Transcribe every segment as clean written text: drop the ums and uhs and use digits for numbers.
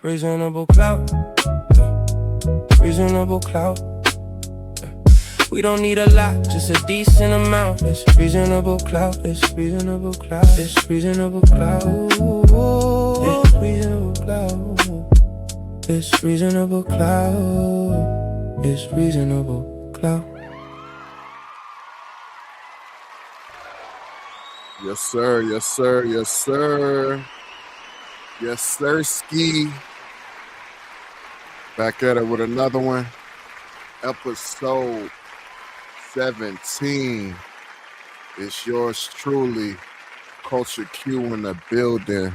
Reasonable clout, reasonable clout. We don't need a lot, just a decent amount. It's reasonable clout, it's reasonable clout, it's reasonable clout, it's reasonable clout, it's reasonable clout, it's reasonable clout. Yes, sir. Yes, sir. Yes, sir. Yes, sir. Ski. Back at it with another one. Episode 17. It's yours truly, Culture Q in the building.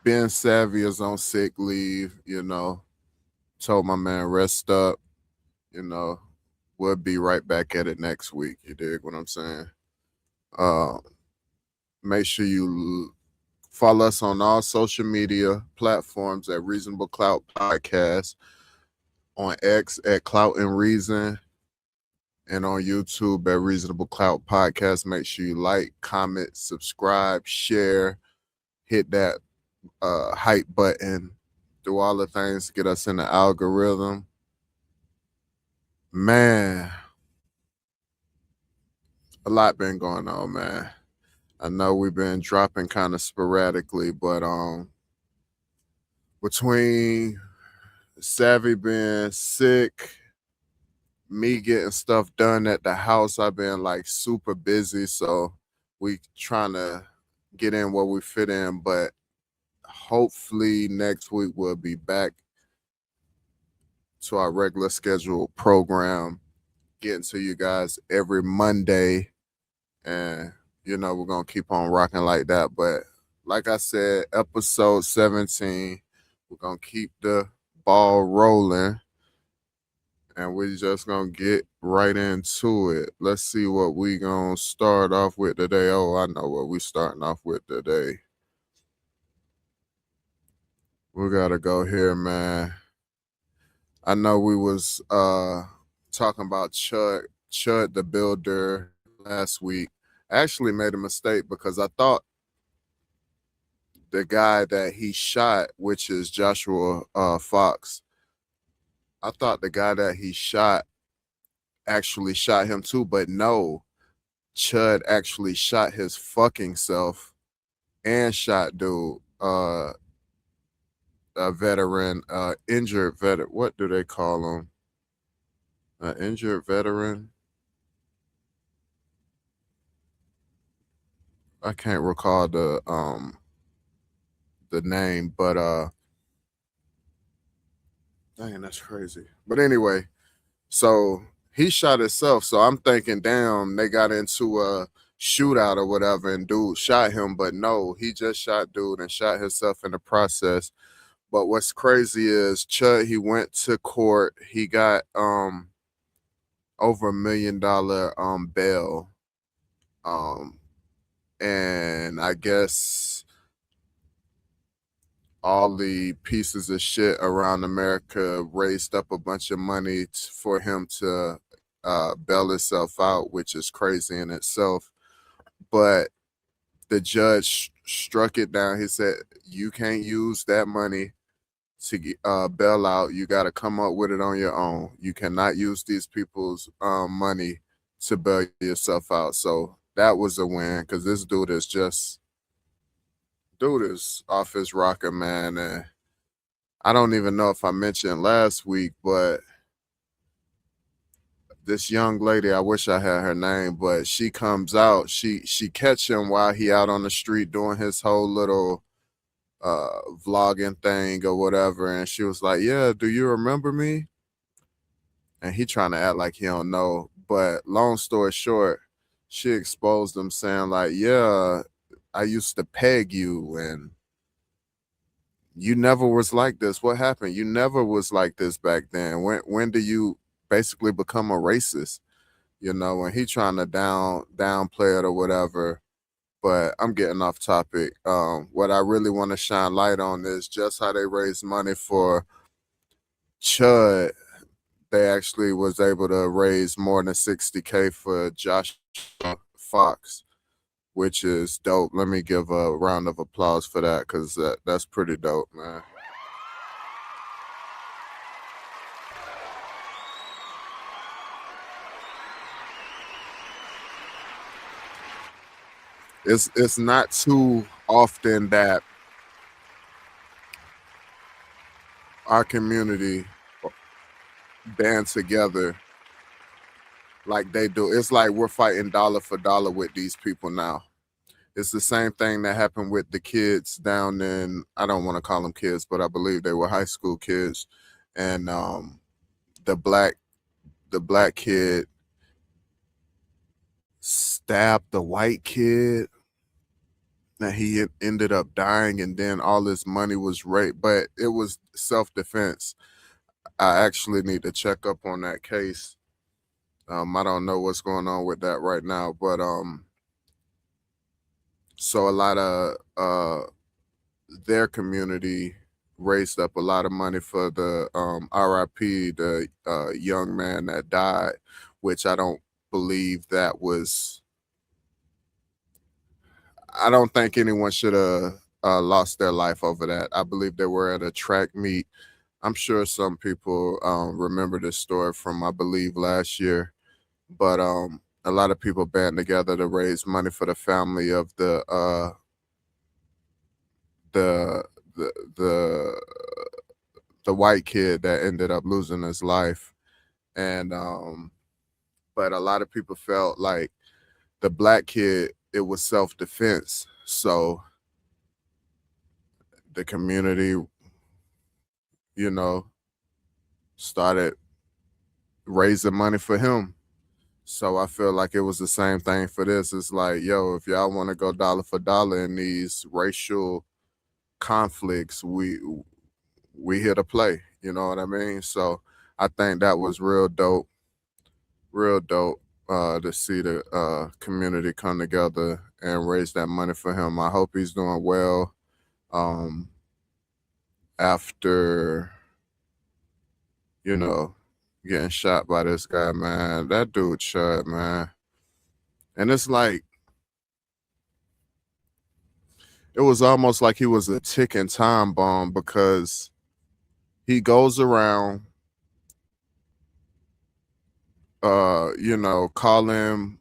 Ben Savvy is on sick leave, Told my man, rest up, We'll be right back at it next week. You dig what I'm saying? Make sure you follow us on all social media platforms at Reasonable Clout Podcast, on X at Clout and Reason, and on YouTube at Reasonable Clout Podcast. Make sure you like, comment, subscribe, share, hit that hype button, do all the things to get us in the algorithm. Man, a lot been going on, man. I know we've been dropping kind of sporadically, but between Savvy being sick, me getting stuff done at the house, I've been like super busy, so we trying to get in where we fit in, but hopefully next week we'll be back to our regular scheduled program, getting to you guys every Monday, and we're gonna keep on rocking like that. But like I said, episode 17, we're gonna keep the ball rolling, and we're just gonna get right into it. Let's see what we gonna start off with today. Oh, I know what we starting off with today. We gotta go here, man. I know we was talking about Chud the Builder last week. I actually made a mistake because I thought the guy that he shot, which is Joshua Fox, I thought the guy that he shot actually shot him too, but no, Chud actually shot his fucking self and shot dude, a veteran, injured veteran. What do they call him? An injured veteran? I can't recall the name, but dang, that's crazy. But anyway, so he shot himself. So I'm thinking, damn, they got into a shootout or whatever, and dude shot him. But no, he just shot dude and shot himself in the process. But what's crazy is Chud, he went to court. He got over $1 million bail. And I guess all the pieces of shit around America raised up a bunch of money for him to bail himself out, which is crazy in itself. But the judge struck it down. He said, you can't use that money to bail out. You got to come up with it on your own. You cannot use these people's money to bail yourself out. So that was a win, because this dude is off his rocker, man. And I don't even know if I mentioned last week, but this young lady, I wish I had her name, but she comes out, she catch him while he out on the street doing his whole little vlogging thing or whatever, and she was like, yeah, do you remember me? And he trying to act like he don't know, but long story short, she exposed him, saying like, yeah, I used to peg you and you never was like this. What happened? You never was like this back then. When do you basically become a racist? And he trying to downplay it or whatever. But I'm getting off topic. What I really want to shine light on is just how they raised money for Chud. They actually was able to raise more than $60K for Joshua Fox. which is dope. Let me give a round of applause for that, because that's pretty dope, man. It's not too often that our community band together like they do. It's like we're fighting dollar for dollar with these people now. It's the same thing that happened with the kids down in, I don't want to call them kids, but I believe they were high school kids. And the black kid stabbed the white kid, and he ended up dying, and then all this money was raped, but it was self-defense. I actually need to check up on that case. I don't know what's going on with that right now, but so a lot of their community raised up a lot of money for the RIP, the young man that died, which I don't believe that was. I don't think anyone should have lost their life over that. I believe they were at a track meet. I'm sure some people remember this story from, I believe, last year, but a lot of people band together to raise money for the family of the the the the white kid that ended up losing his life. And but a lot of people felt like the black kid, it was self-defense. So the community, started raising money for him. So I feel like it was the same thing for this. It's like, yo, if y'all want to go dollar for dollar in these racial conflicts, we here to play. You know what I mean? So I think that was real dope to see the community come together and raise that money for him. I hope he's doing well after getting shot by this guy, man. That dude Chud, man. And it's like, it was almost like he was a ticking time bomb, because he goes around calling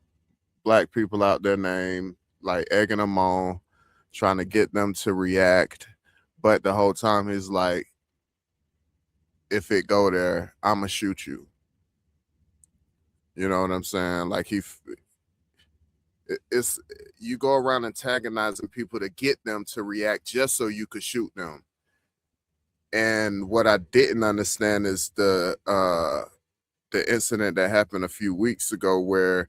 black people out their name, like egging them on, trying to get them to react. But the whole time he's like, if it go there, I'ma shoot you. You know what I'm saying? Like it's you go around antagonizing people to get them to react just so you could shoot them. And what I didn't understand is the incident that happened a few weeks ago, where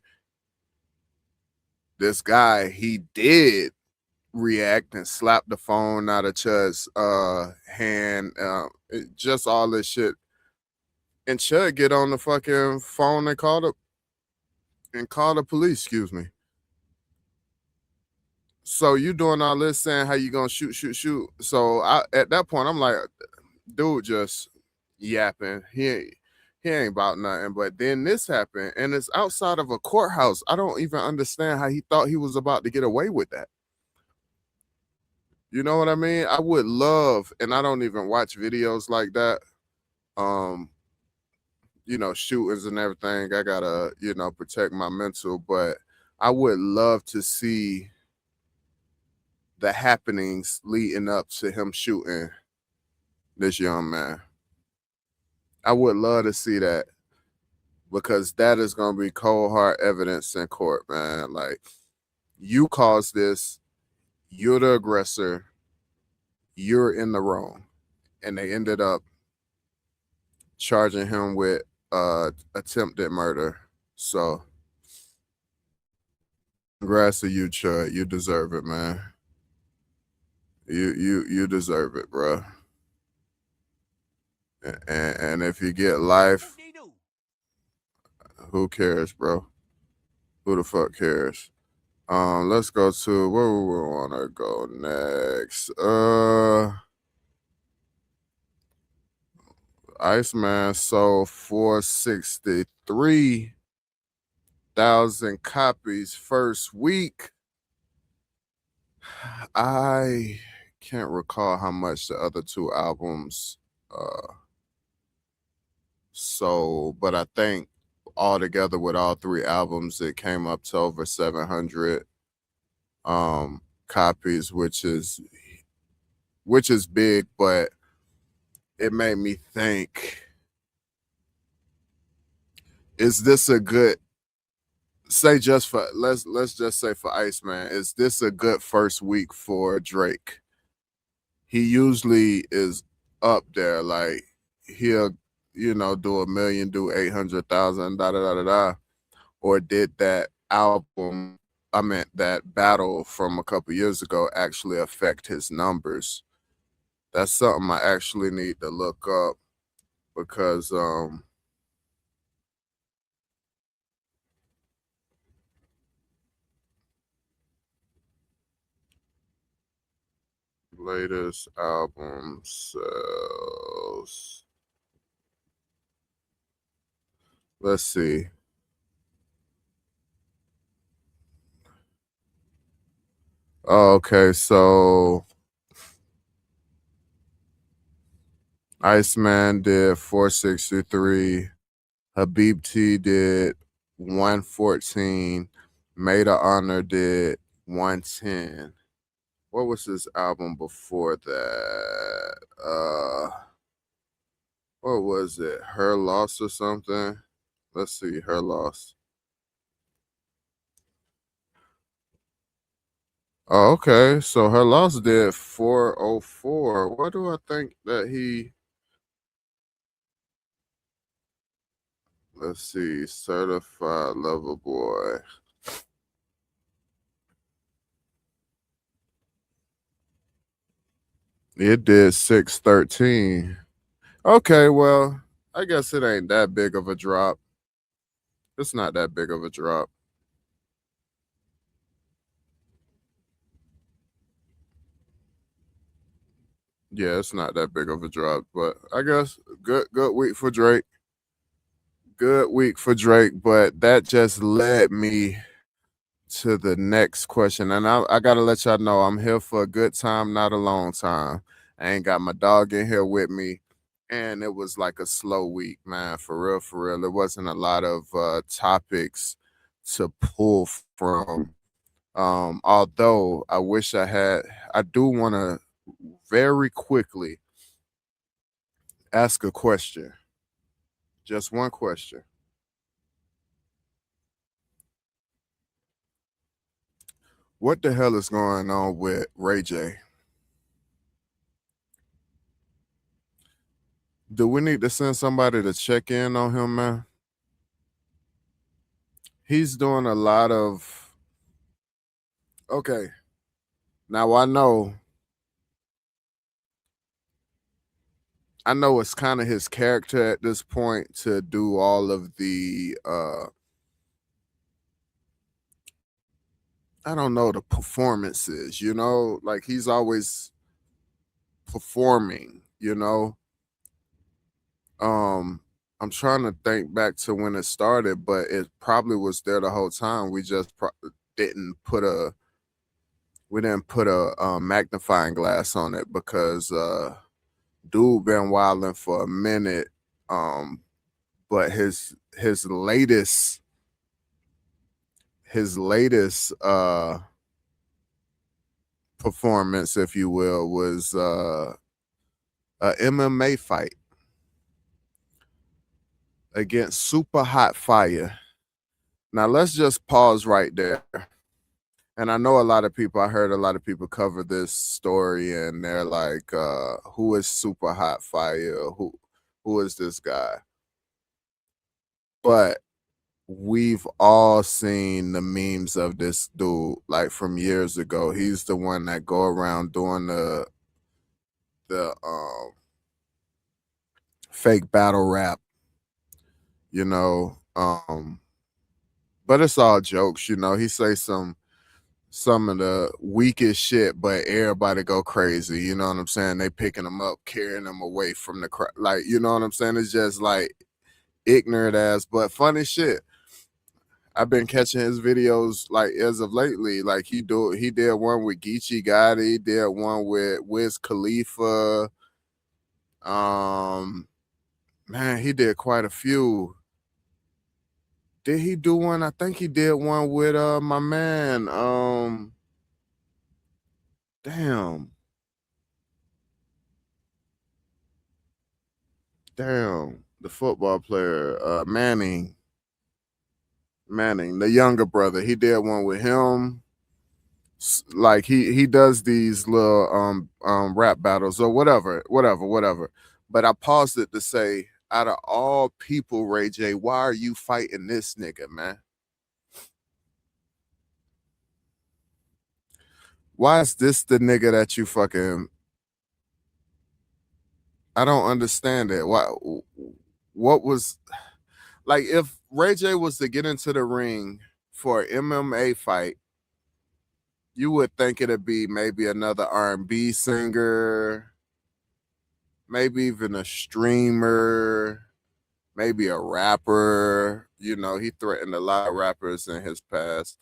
this guy, he did react and slap the phone out of Chud's hand, just all this shit. And Chud get on the fucking phone and call the police, excuse me. So you doing all this saying how you gonna shoot. So at that point, I'm like, dude just yapping. He ain't about nothing. But then this happened, and it's outside of a courthouse. I don't even understand how he thought he was about to get away with that. You know what I mean? I would love, and I don't even watch videos like that. Shootings and everything. I gotta, protect my mental, but I would love to see the happenings leading up to him shooting this young man. I would love to see that, because that is gonna be cold hard evidence in court, man. Like, you caused this, you're the aggressor, you're in the wrong. And they ended up charging him with attempted murder. So congrats to you, Chud. You deserve it, man. You deserve it, bro. And if you get life, who cares, bro? Who the fuck cares? Let's go to where we wanna go next. Iceman sold 463,000 copies first week. I can't recall how much the other two albums sold, but I think altogether with all three albums, it came up to over 700 copies, which is big, but it made me think, is this a good say just for let's just say for Iceman, is this a good first week for Drake? He usually is up there, like he'll do a million, do 800,000, da da da da da. Or did that album, I meant that battle from a couple years ago, actually affect his numbers? That's something I actually need to look up, because latest album sales. Let's see. Oh, okay, so Iceman did 463. Habib T did 114. Made of Honor did 110. What was his album before that? What was it? Her Loss or something? Let's see, Her Loss. Oh, okay. So Her Loss did 404. What do I think that he let's see, Certified Lover Boy. It did 613. Okay, well, I guess it ain't that big of a drop. It's not that big of a drop. Yeah, it's not that big of a drop, but I guess good week for Drake. Good week for Drake, but that just led me to the next question. And I gotta let y'all know I'm here for a good time, not a long time. I ain't got my dog in here with me. And it was like a slow week, man. For real, for real. There wasn't a lot of topics to pull from. Although I do want to very quickly ask a question. Just one question. What the hell is going on with Ray J? Do we need to send somebody to check in on him, man? He's doing a lot of. Okay. Now I know it's kind of his character at this point to do all of the I don't know, the performances, like he's always performing, I'm trying to think back to when it started, but it probably was there the whole time. We just didn't put a magnifying glass on it, because dude been wilding for a minute. But his latest performance, if you will, was a MMA fight against Super Hot Fire. Now let's just pause right there. And I know I heard a lot of people cover this story, and they're like, who is Super Hot Fire? Who is this guy? But we've all seen the memes of this dude, like from years ago. He's the one that go around doing the fake battle rap, you know. But it's all jokes, He say some of the weakest shit, but everybody go crazy. You know what I'm saying? They picking him up, carrying him away from the crowd. Like, you know what I'm saying? It's just like ignorant ass, but funny shit. I've been catching his videos like as of lately. Like he did one with Geechee Gotti, he did one with Wiz Khalifa. Man, he did quite a few. Did he do one? I think he did one with my man. Damn. The football player, Manning, the younger brother. He did one with him. Like he does these little rap battles or whatever. But I paused it to say, out of all people, Ray J, why are you fighting this nigga, man? Why is this the nigga that you fucking? I don't understand it. Why? What was like if Ray J was to get into the ring for an MMA fight? You would think it'd be maybe another R&B singer, maybe even a streamer, maybe a rapper. You know, he threatened a lot of rappers in his past.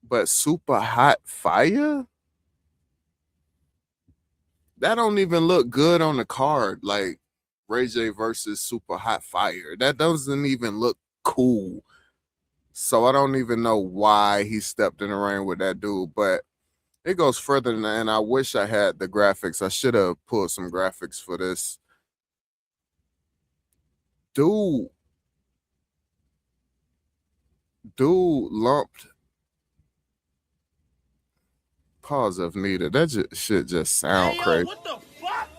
But Super Hot Fire? That don't even look good on the card. Like Ray J versus Super Hot Fire. That doesn't even look cool. So I don't even know why he stepped in the ring with that dude. But it goes further than that, and I wish I had the graphics. I should have pulled some graphics for this. Dude lumped. Pause if needed. That shit just sound crazy. What the fuck?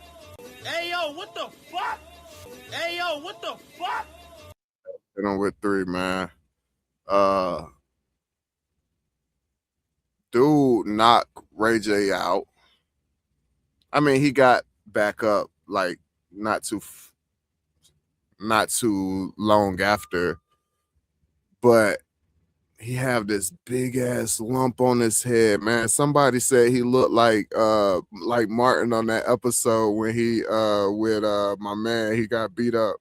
Hey yo, what the fuck? Hey yo, what the fuck? And I'm with 3, man. Dude knocked Ray J out. I mean, he got back up like not too long after, but he have this big ass lump on his head, man. Somebody said he looked like Martin on that episode when he with my man, he got beat up.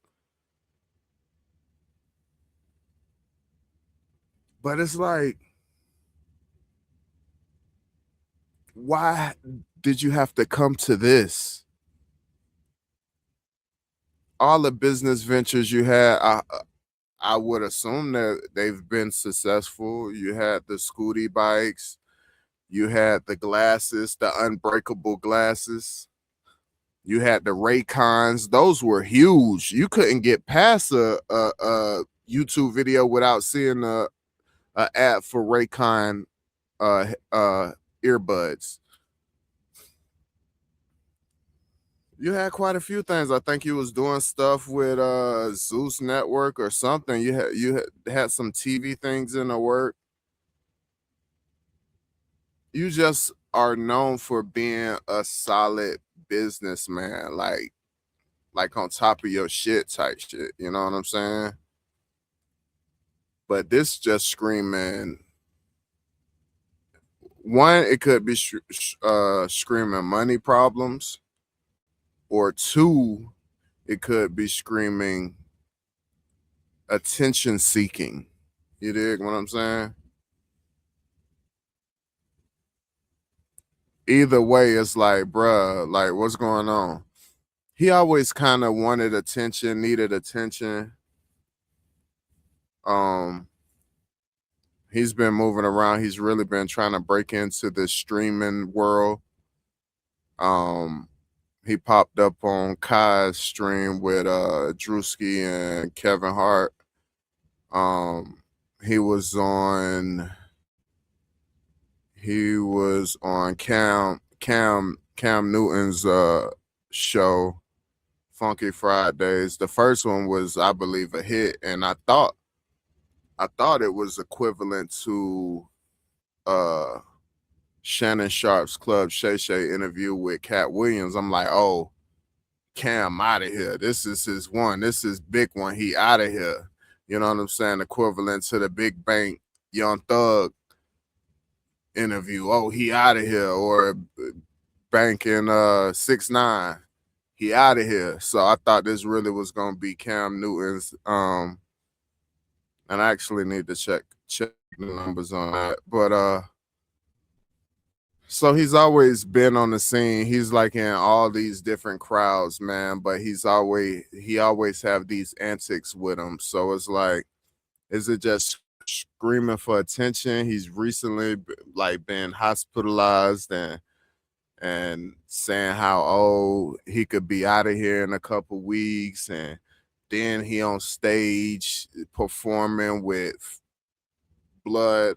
But it's like, why did you have to come to this? All the business ventures you had, I would assume that they've been successful. You had the Scooty bikes, you had the glasses, the unbreakable glasses, you had the Raycons. Those were huge. You couldn't get past a YouTube video without seeing a ad for Raycon earbuds. You had quite a few things. I think you was doing stuff with Zeus Network or something. You had some TV things in the work. You just are known for being a solid businessman, like on top of your shit type shit. You know what I'm saying? But this just screaming. One, it could be screaming money problems, or 2, it could be screaming attention seeking. You dig what I'm saying? Either way, it's like, bruh, like what's going on? He always kind of wanted attention, needed attention. He's been moving around. He's really been trying to break into the streaming world. He popped up on Kai's stream with Drewski and Kevin Hart. He was on Cam Newton's show, Funky Fridays. The first one was, I believe, a hit, and I thought it was equivalent to Shannon Sharp's Club Shay Shay interview with Cat Williams. I'm like, oh, Cam out of here. This is his one. This is big one. He out of here. You know what I'm saying? Equivalent to the Big Bank Young Thug interview. Oh, he out of here. Or Bank in 6ix9ine. He out of here. So I thought this really was gonna be Cam Newton's And I actually need to check the numbers on that. But so he's always been on the scene. He's like in all these different crowds, man. But he always have these antics with him. So it's like, is it just screaming for attention? He's recently like been hospitalized and saying how he could be out of here in a couple weeks, and then he on stage performing with blood.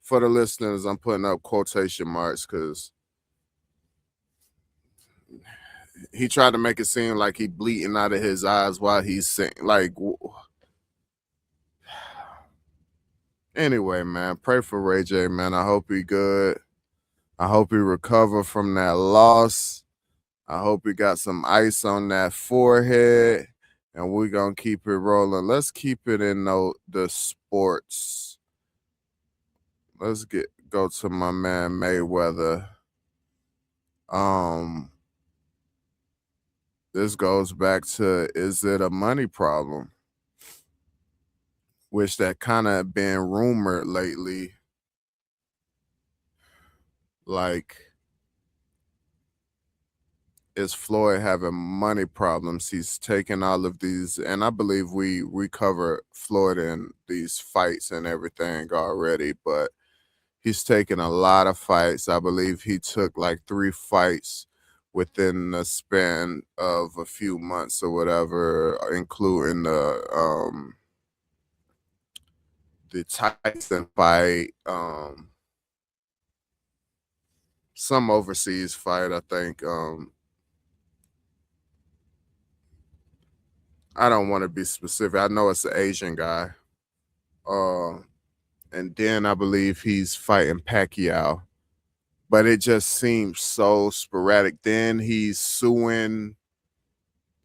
For the listeners, I'm putting up quotation marks because he tried to make it seem like he bleeding out of his eyes while he's saying, like, anyway, man, pray for Ray J, man. I hope he good. I hope he recover from that loss. I hope he got some ice on that forehead, and we're going to keep it rolling. Let's keep it in the sports. Let's go to my man Mayweather. This goes back to, is it a money problem? Which that kind of been rumored lately. Like, is Floyd having money problems? He's taking all of these, and I believe we covered Floyd in these fights and everything already, but he's taken a lot of fights. I believe he took like 3 fights within the span of a few months or whatever, including the Tyson fight, some overseas fight, I think. I don't want to be specific. I know it's an Asian guy. And then I believe he's fighting Pacquiao. But it just seems so sporadic. Then he's suing,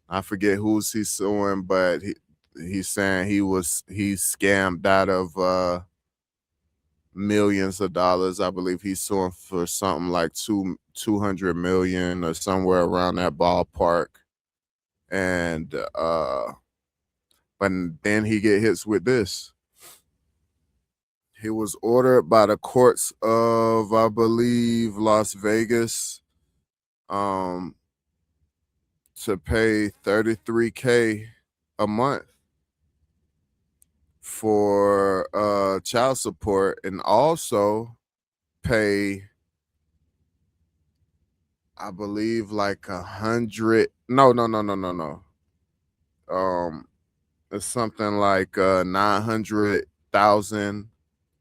I forget who's he's suing, but he's saying he's scammed out of millions of dollars. I believe he's suing for something like 200 million or somewhere around that ballpark. And but then he get hits with this. He was ordered by the courts of, I believe, Las Vegas, to pay $33K a month for child support, and also pay, I believe, like 100. No. It's something like 900,000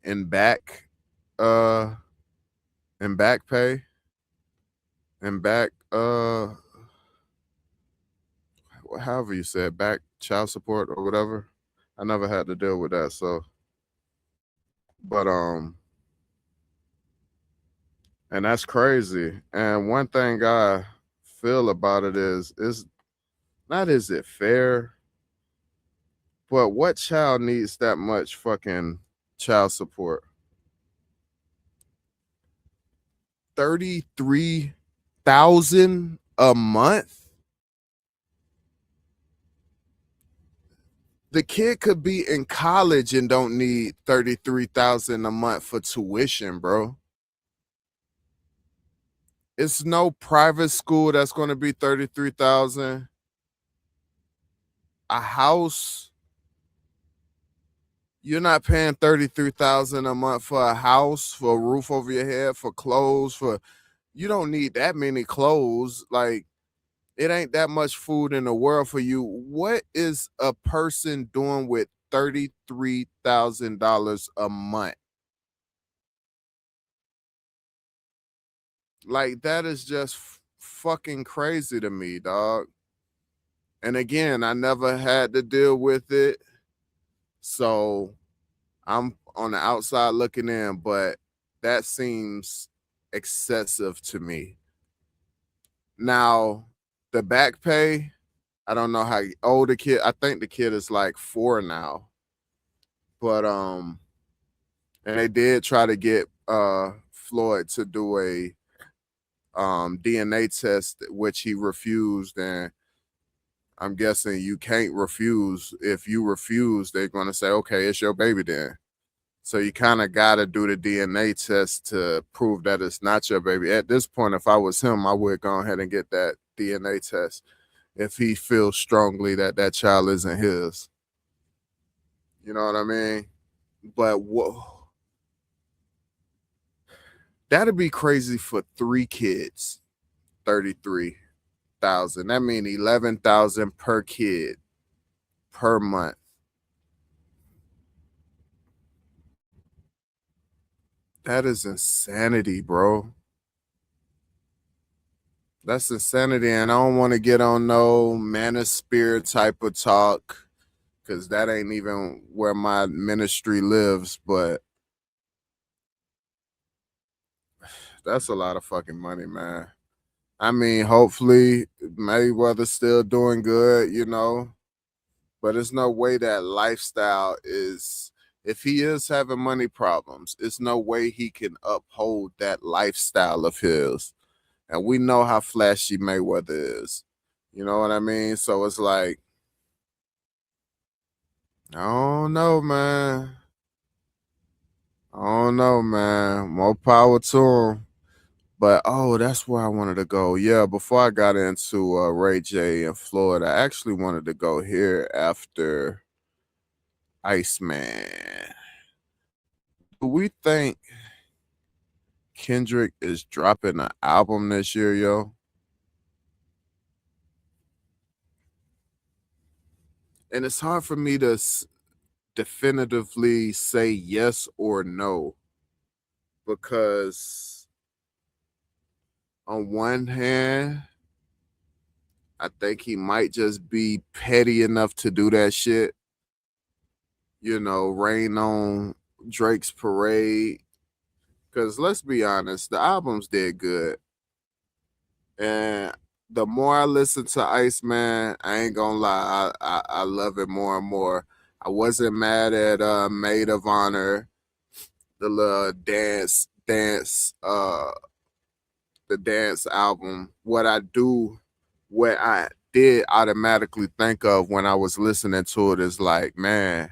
in back pay, in back however you said, back child support or whatever. I never had to deal with that, so, but and that's crazy. And one thing I feel about it is not, is it fair, but what child needs that much fucking child support? 33,000 a month? The kid could be in college and don't need 33,000 a month for tuition, bro. It's no private school that's going to be 33,000. A house, you're not paying 33,000 a month for a house, for a roof over your head, for clothes, you don't need that many clothes. Like, it ain't that much food in the world for you. What is a person doing with $33,000 a month? Like, that is just fucking crazy to me, dog. And again, I never had to deal with it, so I'm on the outside looking in, but that seems excessive to me. Now, the back pay, I don't know how old the kid, I think the kid is like 4 now. But and they did try to get Floyd to do a DNA test, which he refused, and I'm guessing you can't refuse. If you refuse, they're going to say, okay, it's your baby then. So you kind of got to do the DNA test to prove that it's not your baby. At this point, if I was him, I would go ahead and get that DNA test if he feels strongly that that child isn't his. You know what I mean? But whoa, that'd be crazy for 3 kids. 33,000. That means 11,000 per kid per month. That is insanity, bro. That's insanity, and I don't want to get on no manosphere type of talk because that ain't even where my ministry lives. But that's a lot of fucking money, man. I mean, hopefully Mayweather's still doing good, you know. But there's no way that lifestyle is. If he is having money problems, it's no way he can uphold that lifestyle of his. And we know how flashy Mayweather is. You know what I mean? So it's like, I don't know, man. I don't know, man. More power to him. But oh, that's where I wanted to go. Yeah, before I got into Ray J and Floyd, I actually wanted to go here after Iceman. Do we think Kendrick is dropping an album this year, yo? And it's hard for me to definitively say yes or no because on one hand, I think he might just be petty enough to do that shit. You know, rain on Drake's parade. Because let's be honest, the albums did good. And the more I listen to Iceman, I ain't gonna lie, I love it more and more. I wasn't mad at Maid of Honor, the little the dance album. What I did automatically think of when I was listening to it is like, man,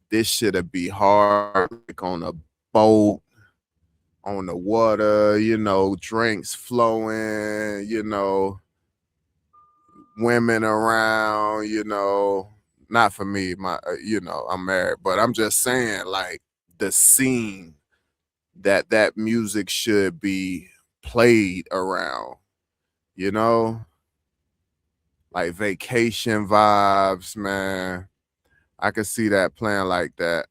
this should be hard, like on a boat, on the water, you know, drinks flowing, you know, women around, you know. Not for me, I'm married, but I'm just saying, like, the scene that music should be played around, you know, like vacation vibes, man. I could see that playing like that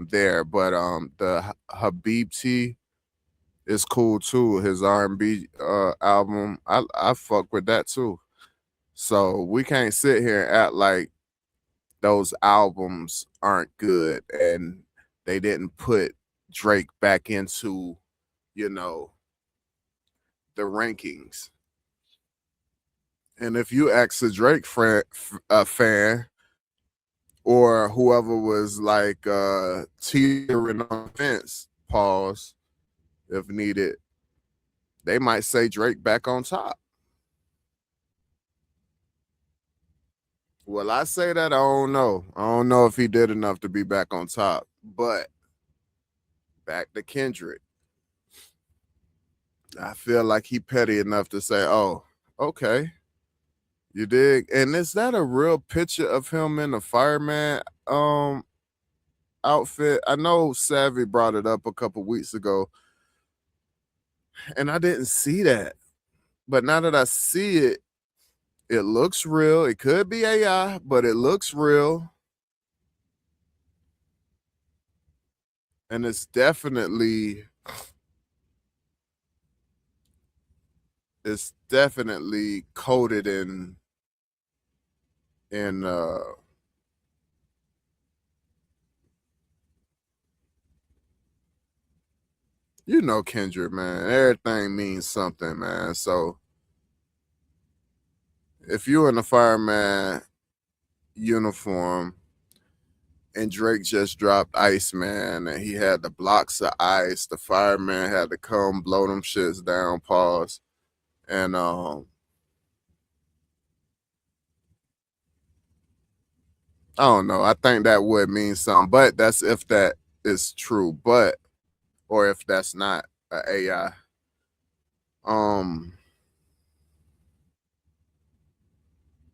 there. But the Habibti is cool too. His R&B album, I fuck with that too. So we can't sit here and act like those albums aren't good and they didn't put Drake back into, you know, the rankings. And if you ask a Drake fan or whoever was like teetering on the fence, pause, if needed, they might say Drake back on top. Well, I say that I don't know. I don't know if he did enough to be back on top. But back to Kendrick. I feel like he petty enough to say, oh, okay. You dig? And is that a real picture of him in the fireman outfit? I know Savvy brought it up a couple weeks ago, and I didn't see that. But now that I see it, it looks real. It could be AI, but it looks real. And it's definitely coated in you know Kendrick, man. Everything means something, man. So if you're in a fireman uniform and Drake just dropped Iceman and he had the blocks of ice, the fireman had to come blow them shits down, pause. And I don't know. I think that would mean something, but that's if that is true, but or if that's not a AI. Um,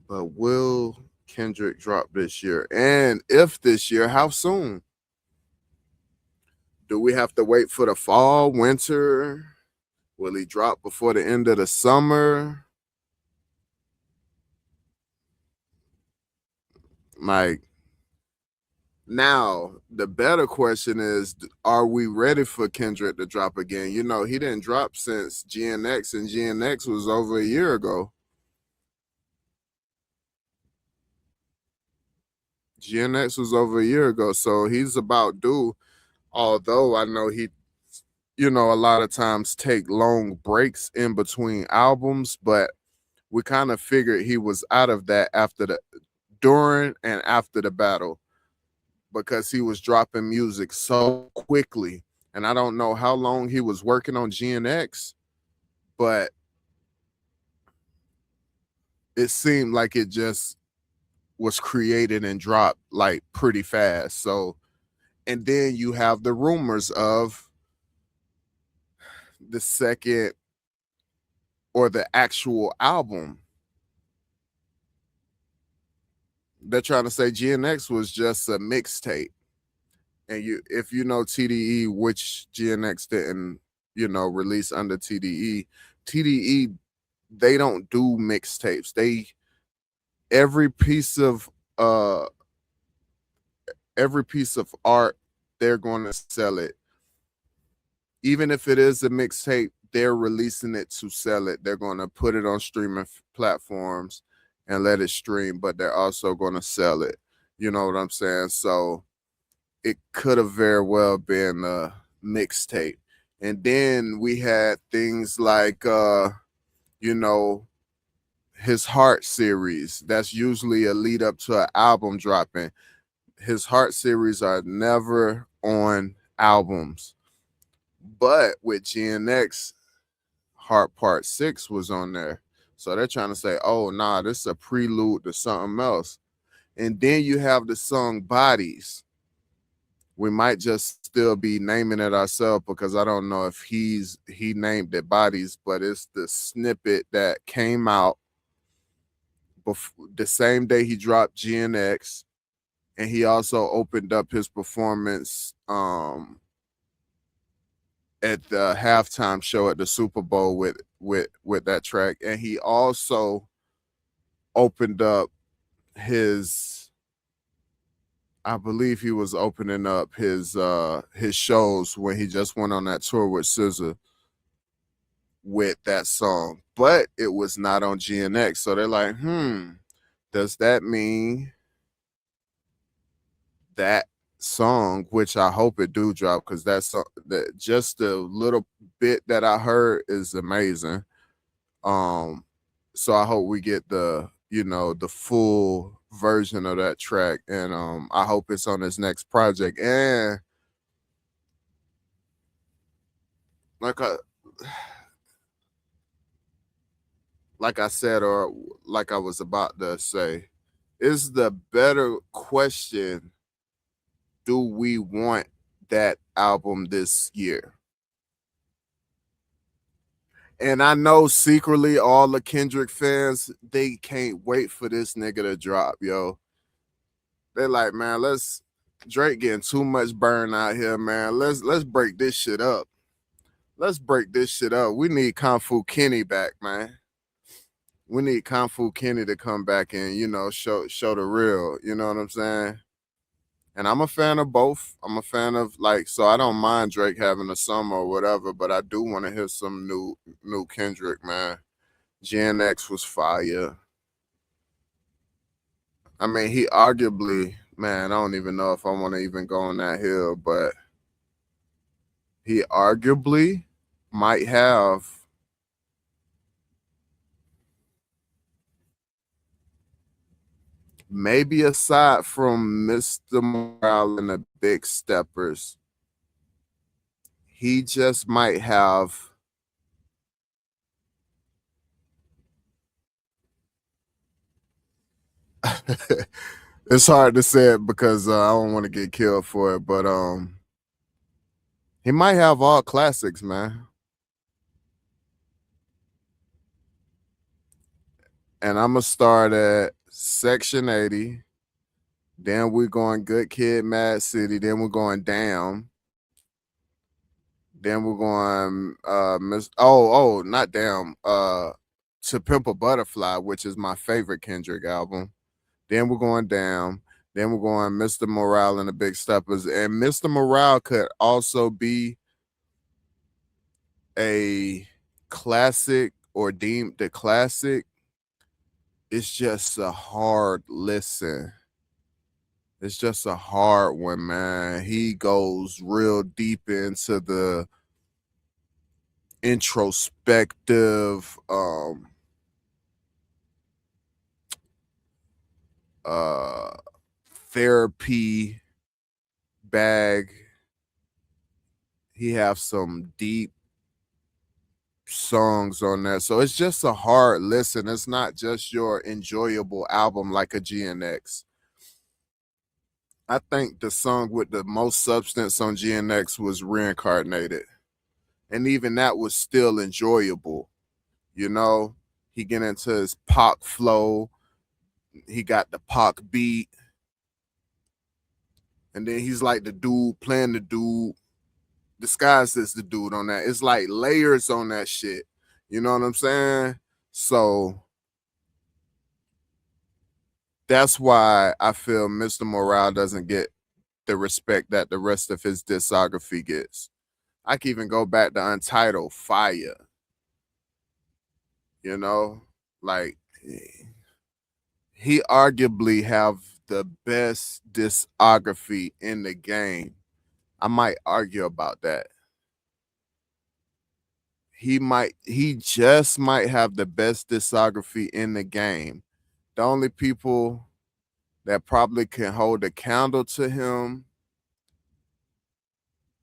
but will Kendrick drop this year? And if this year, how soon? Do we have to wait for the fall, winter? Will he drop before the end of the summer? Like, now, the better question is, are we ready for Kendrick to drop again? You know, he didn't drop since GNX, and GNX was over a year ago. GNX was over a year ago, so he's about due. Although I know he, you know, a lot of times take long breaks in between albums, but we kind of figured he was out of that after the during and after the battle because he was dropping music so quickly. And I don't know how long he was working on GNX, but it seemed like it just was created and dropped like pretty fast. So, and then you have the rumors of the second or the actual album. They're trying to say GNX was just a mixtape. And you, if you know TDE, which GNX didn't, you know, release under TDE, they don't do mixtapes. They uh every piece of art, they're going to sell it. Even if it is a mixtape, they're releasing it to sell it. They're going to put it on streaming platforms and let it stream, but they're also going to sell it. You know what I'm saying? So it could have very well been a mixtape. And then we had things like you know, his Heart series. That's usually a lead up to an album dropping. His Heart series are never on albums. But with GNX, Heart Part 6 was on there. So they're trying to say, oh, nah, this is a prelude to something else. And then you have the song Bodies. We might just still be naming it ourselves because I don't know if he named it Bodies, but it's the snippet that came out the same day he dropped GNX, and he also opened up his performance at the halftime show at the Super Bowl with that track, and he also opened up his, I believe he was opening up his shows when he just went on that tour with SZA with that song, but it was not on GNX. So they're like, does that mean that song, which I hope it do drop, because that's that just the little bit that I heard is amazing. So I hope we get the, you know, the full version of that track, and I hope it's on his next project. And like I said, or like I was about to say, is the better question, do we want that album this year? And I know secretly all the Kendrick fans, they can't wait for this nigga to drop, yo. They're like, man, Drake getting too much burn out here, man. Let's break this shit up. Let's break this shit up. We need Kung Fu Kenny back, man. We need Kung Fu Kenny to come back and, you know, show the real. You know what I'm saying? And I'm a fan of both. I'm a fan of, like, so I don't mind Drake having a summer or whatever, but I do want to hear some new Kendrick, man. Gen X was fire. I mean, he arguably, man, I don't even know if I want to even go on that hill, but he arguably might have, maybe aside from Mr. Morale and the Big Steppers, he just might have It's hard to say it because I don't want to get killed for it, but he might have all classics, man. And I'm gonna start at Section 80. Then we're going Good Kid, Mad City. Then we're going Damn. Then we're going not Damn. To Pimp a Butterfly, which is my favorite Kendrick album. Then we're going Damn. Then we're going Mr. Morale and the Big Steppers. And Mr. Morale could also be a classic or deemed the classic. It's just a hard listen. It's just a hard one, man. He goes real deep into the introspective uh therapy bag. He have some deep songs on that. So it's just a hard listen. It's not just your enjoyable album like a GNX. I think the song with the most substance on GNX was Reincarnated. And even that was still enjoyable. You know, he get into his Pac flow. He got the Pac beat. And then he's like the dude playing the dude disguised as the dude on that. It's like layers on that shit. You know what I'm saying? So that's why I feel Mr. Morale doesn't get the respect that the rest of his discography gets. I can even go back to Untitled Fire. You know, like he arguably have the best discography in the game. I might argue about that. He just might have the best discography in the game. The only people that probably can hold a candle to him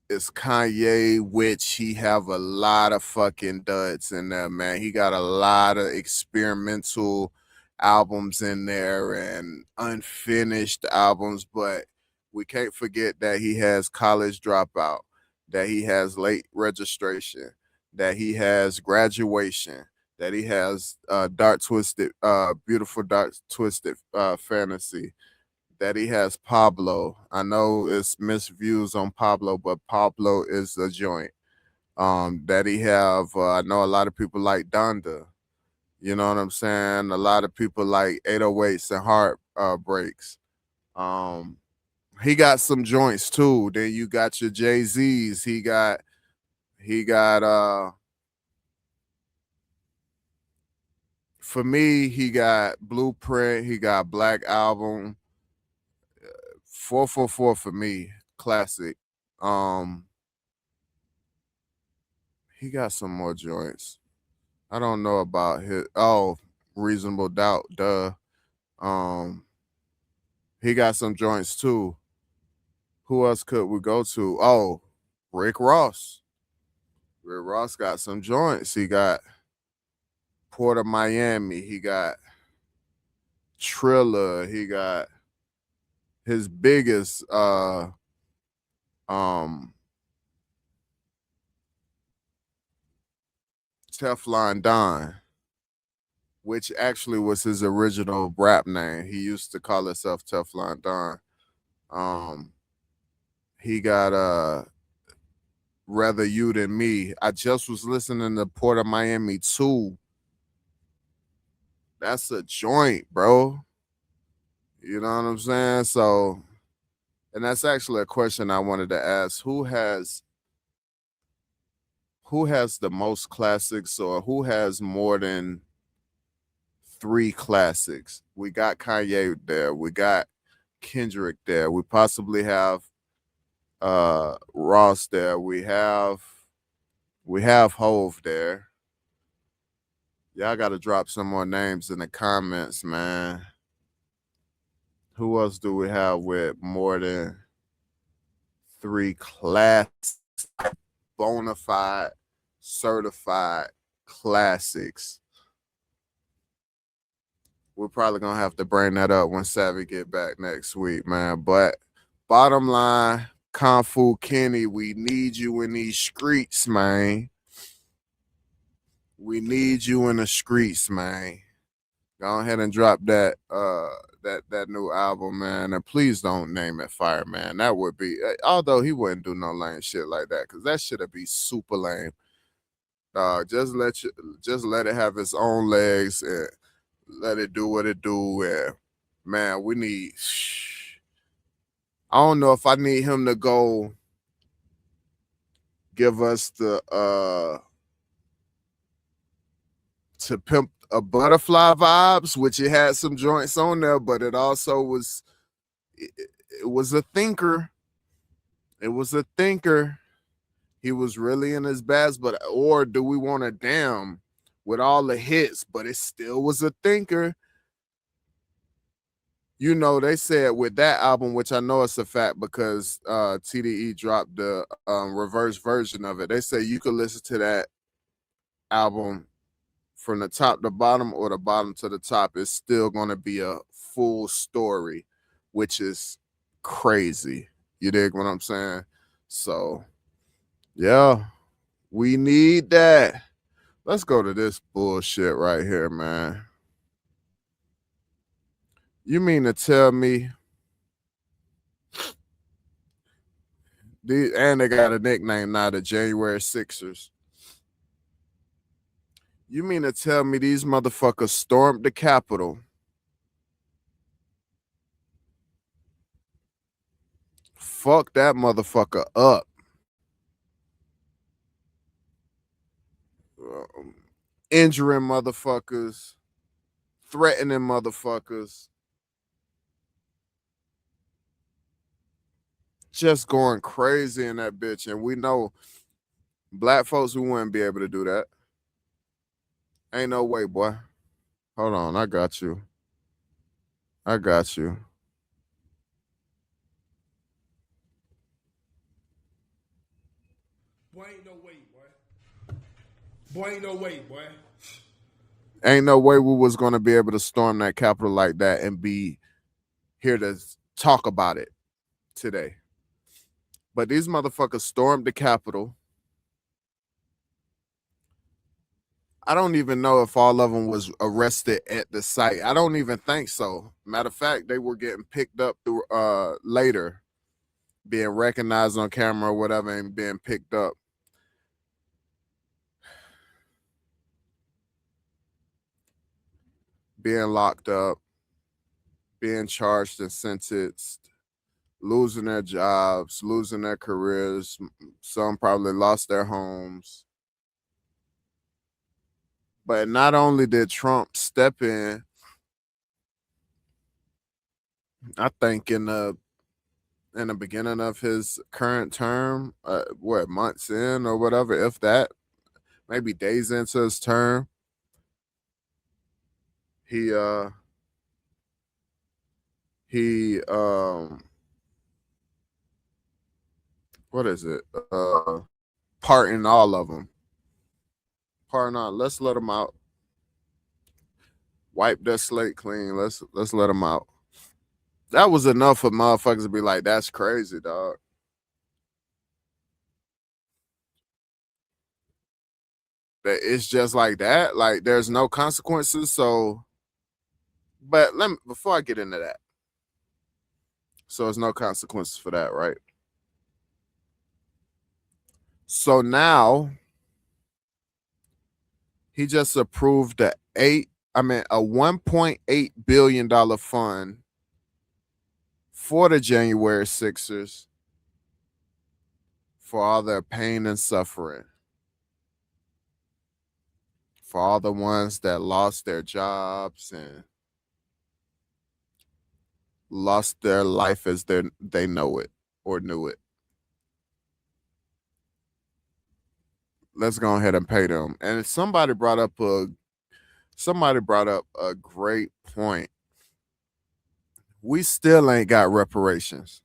is Kanye, which he have a lot of fucking duds in there, man. He got a lot of experimental albums in there and unfinished albums, but we can't forget that he has College Dropout, that he has Late Registration, that he has Graduation, that he has Beautiful Dark Twisted Fantasy, that he has Pablo. I know it's mixed views on Pablo, but Pablo is a joint. That he have, I know a lot of people like Donda. You know what I'm saying? A lot of people like 808s and Heart Breaks. He got some joints too. Then you got your Jay-Z's. He got for me, he got Blueprint, he got Black Album. 444 for me, classic. Um, he got some more joints. I don't know about his Reasonable Doubt, duh. Um, he got some joints too. Who else could we go to? Oh, Rick Ross. Rick Ross got some joints. He got Port of Miami. He got Triller. He got his biggest um Teflon Don, which actually was his original rap name. He used to call himself Teflon Don. Um, he got Rather You Than Me. I just was listening to Port of Miami 2. That's a joint, bro. You know what I'm saying? So, and that's actually a question I wanted to ask. Who has the most classics, or who has more than 3 classics? We got Kanye there. We got Kendrick there. We possibly have Ross there. We have Hove there. Y'all got to drop some more names in the comments, man. Who else do we have with more than 3 classics, bona fide, certified classics? We're probably gonna have to bring that up when Savvy get back next week, man. But bottom line, Kung Fu Kenny, we need you in these streets, man. We need you in the streets, man. Go ahead and drop that that new album, man. And please don't name it Fire, man. That would be although he wouldn't do no lame shit like that, because that shit'd be super lame. Just let it have its own legs and let it do what it do. And man, we need. I don't know if I need him to go give us the To Pimp a Butterfly vibes, which it had some joints on there, but it also was it was a thinker. It was a thinker. He was really in his best, but or do we want to damn with all the hits, but it still was a thinker. You know, they said with that album, which I know it's a fact because TDE dropped the reverse version of it. They say you could listen to that album from the top to bottom or the bottom to the top. It's still going to be a full story, which is crazy. You dig what I'm saying? So, yeah, we need that. Let's go to this bullshit right here, man. You mean to tell me and they got a nickname now, the January Sixers. You mean to tell me these motherfuckers stormed the Capitol, fuck that motherfucker up, injuring motherfuckers, threatening motherfuckers, just going crazy in that bitch. And we know black folks, we wouldn't be able to do that. Ain't no way, boy. Hold on, I got you. I got you. Boy, ain't no way, boy. Boy, ain't no way, boy. Ain't no way we was gonna be able to storm that Capitol like that and be here to talk about it today. But these motherfuckers stormed the Capitol. I don't even know if all of them was arrested at the site. I don't even think so. Matter of fact, they were getting picked up through later, being recognized on camera or whatever, and being picked up. Being locked up, being charged and sentenced, losing their jobs, losing their careers. Some probably lost their homes. But not only did Trump step in, I think in the beginning of his current term, months in or whatever, if that, maybe days into his term, he what is it? Pardon all of them. Pardon all. Let's let them out. Wipe that slate clean. Let's let them out. That was enough for motherfuckers to be like, that's crazy, dog. That it's just like that. Like there's no consequences. So, but let me before I get into that. So there's no consequences for that, right? So now he just approved a $1.8 billion fund for the January Sixers for all their pain and suffering. For all the ones that lost their jobs and lost their life as they know it or knew it. Let's go ahead and pay them. And somebody brought up a great point. We still ain't got reparations.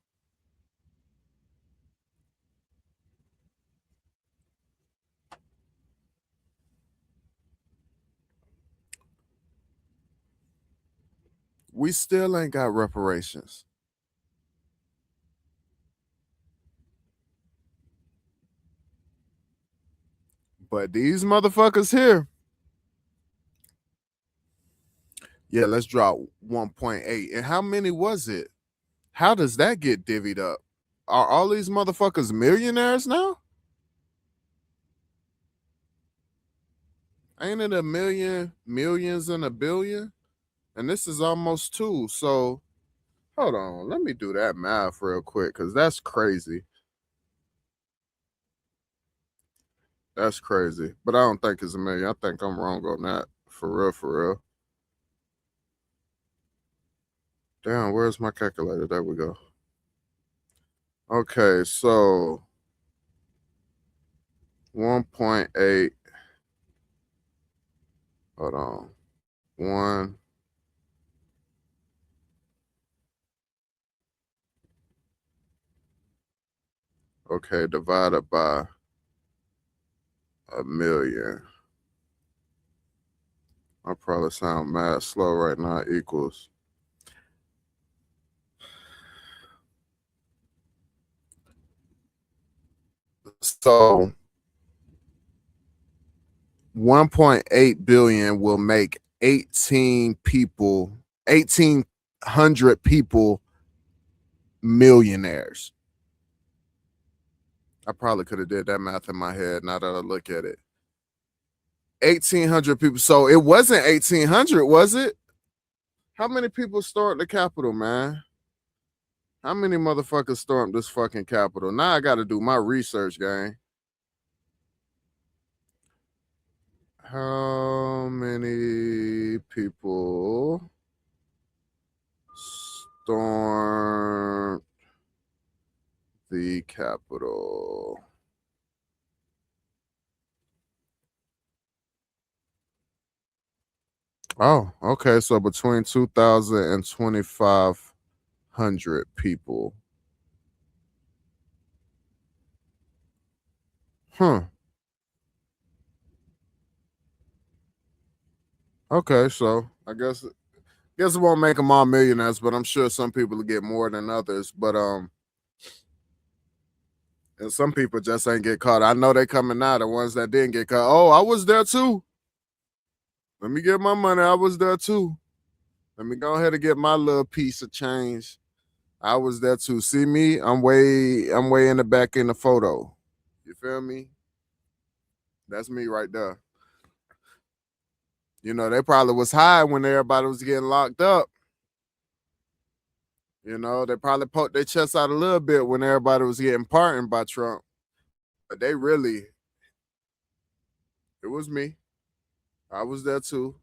We still ain't got reparations. But these motherfuckers here, yeah, let's drop 1.8. And how many was it? How does that get divvied up? Are all these motherfuckers millionaires now? Ain't it a million, millions, and a billion? And this is almost 2. So hold on. Let me do that math real quick because that's crazy. That's crazy. But I don't think it's a million. I think I'm wrong on that. For real, for real. Damn, where's my calculator? There we go. Okay, so 1.8. Hold on. 1. Okay, divided by a million. I probably sound mad slow right now. Equals. So 1.8 billion will make 1,800 people millionaires. I probably could have did that math in my head now that I look at it. 1,800 people. So it wasn't 1,800, was it? How many people stormed the Capitol, man? How many motherfuckers stormed this fucking Capitol? Now I got to do my research, gang. How many people stormed the Capitol? Oh, okay. So between 2,000 and 2,500 people. Huh. Okay, so I guess it won't make them all millionaires, but I'm sure some people will get more than others. But and some people just ain't get caught. I know they coming out. The ones that didn't get caught. Oh, I was there too. Let me get my money. I was there too. Let me go ahead and get my little piece of change. I was there too. See me? I'm way in the back in the photo. You feel me? That's me right there. You know, they probably was high when everybody was getting locked up. You know, they probably poked their chest out a little bit when everybody was getting pardoned by Trump. But they really, it was me. I was there too.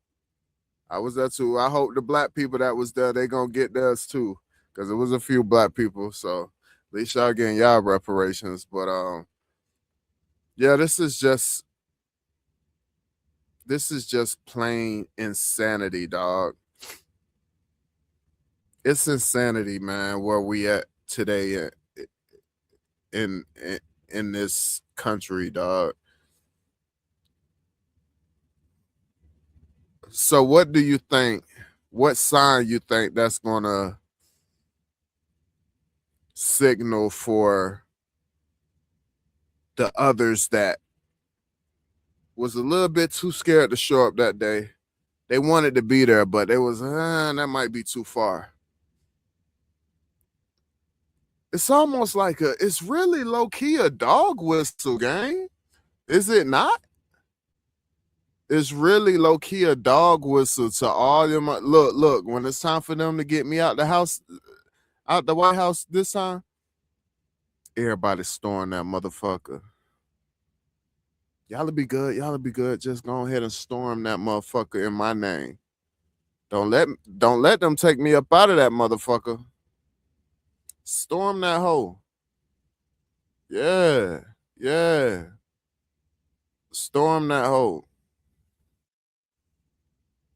I hope the black people that was there, they gonna get theirs too. Because it was a few black people. So at least y'all getting y'all reparations. But yeah, this is just plain insanity, dog. It's insanity, man, where we at today in this country, dog. So what do you think? What sign you think that's gonna signal for the others that was a little bit too scared to show up that day? They wanted to be there, but it was that might be too far. It's almost like it's really low key a dog whistle, gang. Is it not? It's really low key a dog whistle to all them. Look, when it's time for them to get me out the house, out the White House this time, everybody storm that motherfucker. Y'all be good. Just go ahead and storm that motherfucker in my name. Don't let them take me up out of that motherfucker. Storm that hoe. Yeah. Storm that hoe.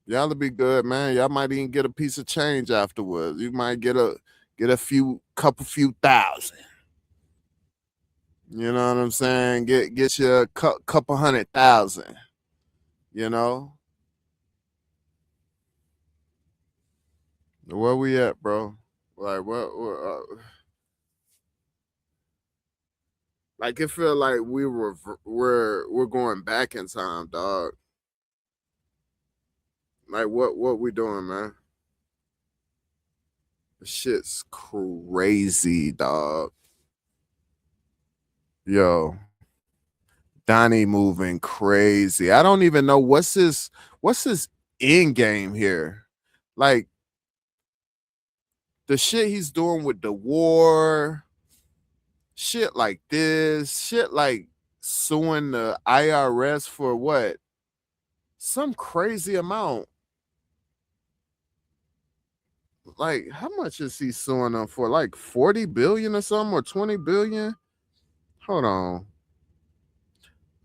Y'all be good, man. Y'all might even get a piece of change afterwards. You might get a couple few thousand. You know what I'm saying? Get you a couple 100,000. You know? Where we at, bro? Like like it feel like we're going back in time, dog. Like what we doing, man? This shit's crazy, dog. Yo, Donnie moving crazy. I don't even know what's his end game here. Like the shit he's doing with the war, shit like this, shit like suing the IRS for what? Some crazy amount. Like, how much is he suing them for? Like 40 billion or something, or 20 billion? Hold on.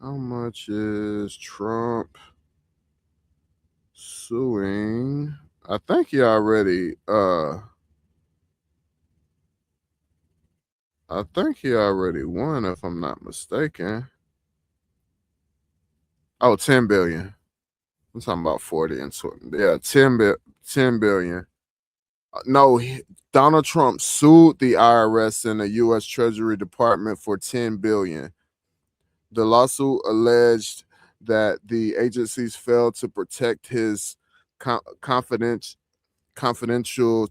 How much is Trump suing? I think he already won, if I'm not mistaken. Oh, 10 billion. I'm talking about 40 and 20. Yeah, 10 billion. No, Donald Trump sued the IRS and the U.S. Treasury Department for 10 billion. The lawsuit alleged that the agencies failed to protect his confidential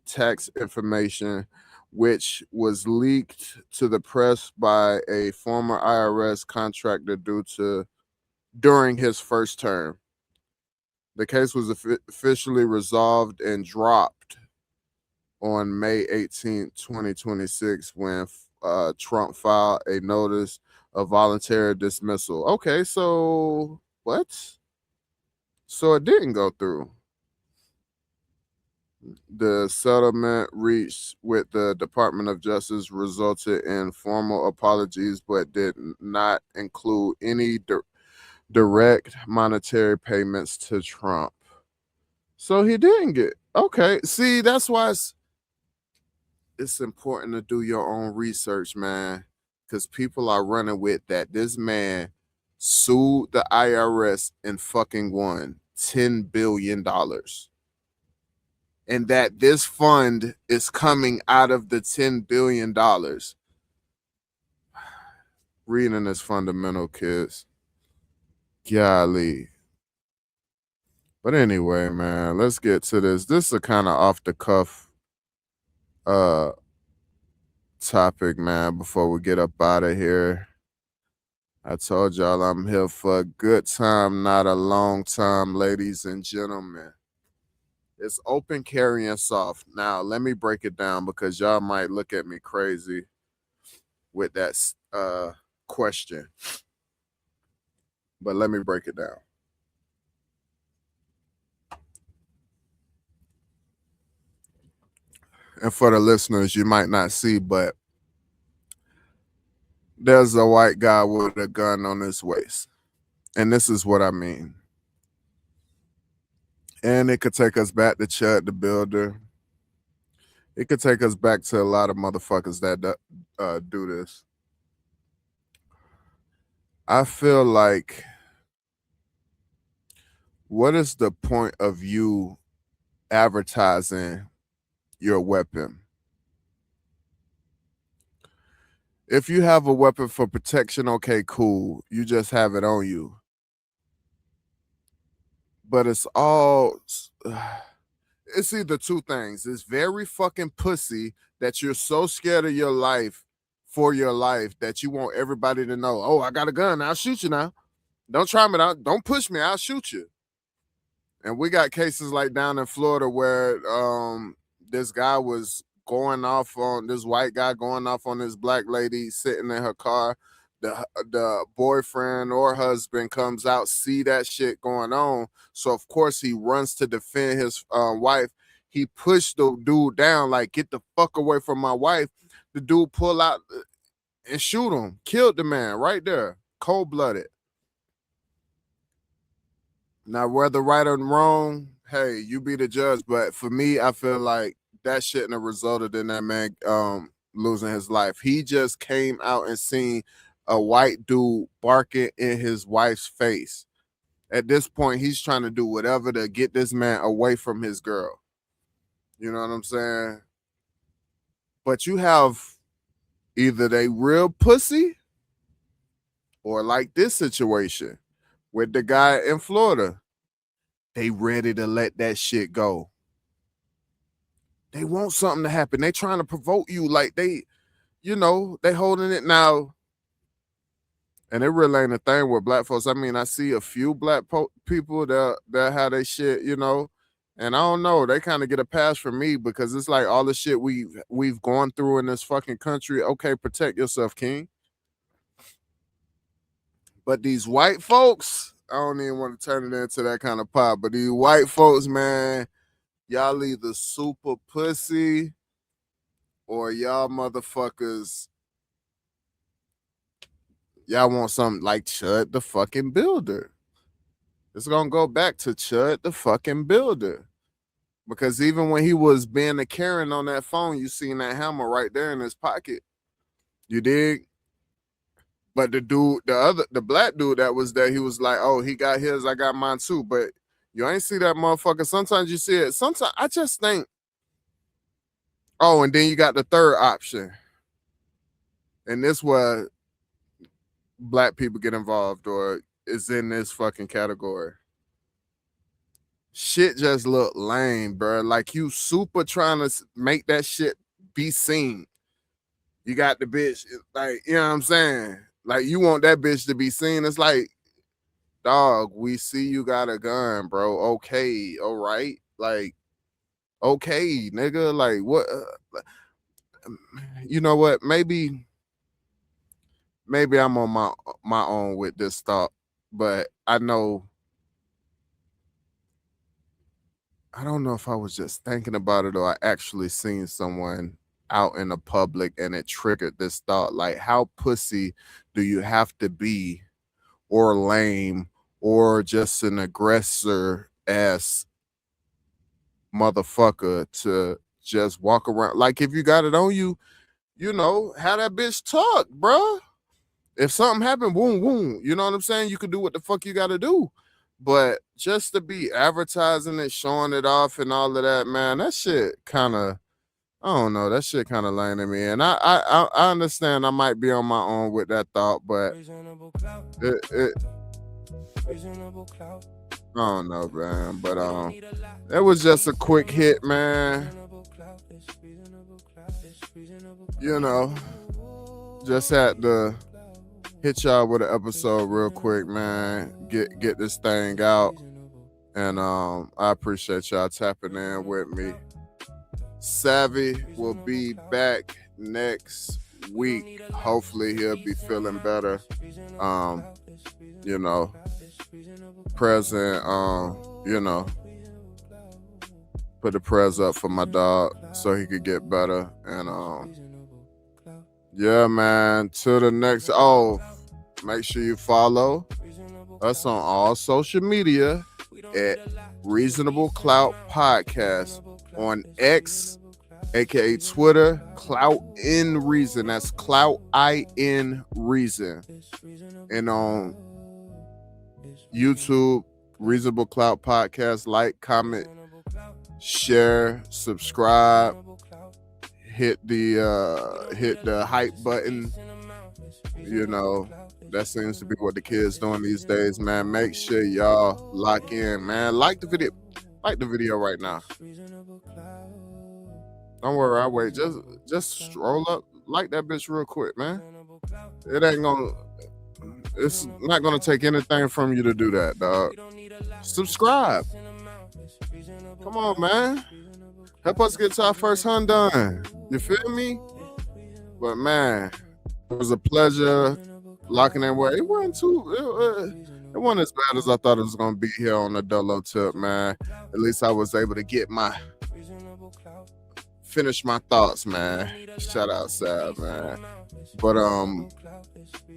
tax information, which was leaked to the press by a former IRS contractor during his first term. The case was officially resolved and dropped on May 18th, 2026, when Trump filed a notice of voluntary dismissal. Okay, so what? So it didn't go through. The settlement reached with the Department of Justice resulted in formal apologies, but did not include any direct monetary payments to Trump. So he didn't get. Okay, see, that's why it's important to do your own research, man, because people are running with that. This man sued the IRS and fucking won $10 billion. And that this fund is coming out of the $10 billion. Reading is fundamental, kids. Golly. But anyway, man, let's get to this. This is a kind of off the cuff uh topic, man, before we get up out of here. I told y'all I'm here for a good time, not a long time, ladies and gentlemen. It's open, carry, and soft. Now, let me break it down because y'all might look at me crazy with that question. But let me break it down. And for the listeners, you might not see, but there's a white guy with a gun on his waist. And this is what I mean. And it could take us back to Chud the Builder. It could take us back to a lot of motherfuckers that do this. I feel like, what is the point of you advertising your weapon? If you have a weapon for protection, okay, cool. You just have it on you. But it's either two things. It's very fucking pussy that you're so scared of your life for your life that you want everybody to know, oh, I got a gun, I'll shoot you now. Don't try me out. Don't push me, I'll shoot you. And we got cases like down in Florida where this guy was this white guy going off on this black lady sitting in her car. The boyfriend or husband comes out, see that shit going on. So of course he runs to defend his wife. He pushed the dude down, like, get the fuck away from my wife. The dude pull out and shoot him, killed the man right there, cold-blooded. Now, whether right or wrong, hey, you be the judge. But for me, I feel like that shouldn't have resulted in that man losing his life. He just came out and seen a white dude barking in his wife's face. At this point, he's trying to do whatever to get this man away from his girl. You know what I'm saying? But you have either they real pussy or like this situation with the guy in Florida. They ready to let that shit go. They want something to happen. They trying to provoke you like they, they holding it now. And it really ain't a thing with black folks. I mean, I see a few black people that have their shit, and I don't know. They kind of get a pass from me because it's like all the shit we've gone through in this fucking country. Okay, protect yourself, King. But these white folks, I don't even want to turn it into that kind of pop. But these white folks, man, y'all either super pussy or y'all motherfuckers, y'all want something like Chud the fucking Builder. It's gonna go back to Chud the fucking Builder. Because even when he was being a Karen on that phone, you seen that hammer right there in his pocket. You dig? But the black dude that was there, he was like, oh, he got his, I got mine too. But you ain't see that motherfucker. Sometimes you see it. Sometimes I just think, oh, and then you got the third option. And this where black people get involved or is in this fucking category. Shit just look lame, bro. Like you super trying to make that shit be seen. You got the bitch, like, you know what I'm saying? Like you want that bitch to be seen. It's like, dog, we see you got a gun, bro. Okay, all right. Like, okay, nigga. Like what? You know what? Maybe I'm on my own with this thought, but I know. I don't know if I was just thinking about it or I actually seen someone out in the public and it triggered this thought. Like, how pussy do you have to be, or lame, or just an aggressor ass motherfucker to just walk around? Like, if you got it on you, have that bitch talk, bro. If something happened, boom, boom. You know what I'm saying? You can do what the fuck you got to do. But just to be advertising it, showing it off and all of that, man, that shit kind of, I don't know, that shit kind of lame to me. And I understand I might be on my own with that thought, but it I don't know, man. But it was just a quick hit, man. Just had to hit y'all with an episode real quick, man. Get this thing out. And I appreciate y'all tapping in with me. Savvy will be back next week. Hopefully he'll be feeling better. Present, put the prayers up for my dog so he could get better. And yeah, man, to the next. Oh, make sure you follow us on all social media at Reasonable Clout Podcast on X, aka Twitter, Clout in Reason. That's Clout in Reason. And on YouTube, Reasonable Clout Podcast. Like, comment, share, subscribe. Hit the hype button. That seems to be what the kids doing these days, man. Make sure y'all lock in, man. Like the video right now. Don't worry, I'll wait. Just stroll up, like that bitch real quick, man. It's not gonna take anything from you to do that, dog. Subscribe. Come on, man. Help us get to our first hunt done. You feel me? But man, it was a pleasure locking in. It wasn't it wasn't as bad as I thought it was gonna be here on the Dolo tip, man. At least I was able to finish my thoughts, man. Shout out Sab, man. But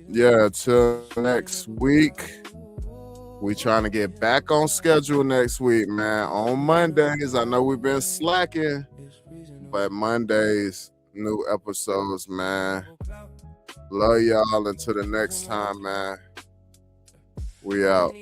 yeah, till next week. We trying to get back on schedule next week, man. On Mondays, I know we've been slacking, but Mondays, new episodes, man. Love y'all until the next time, man. We out.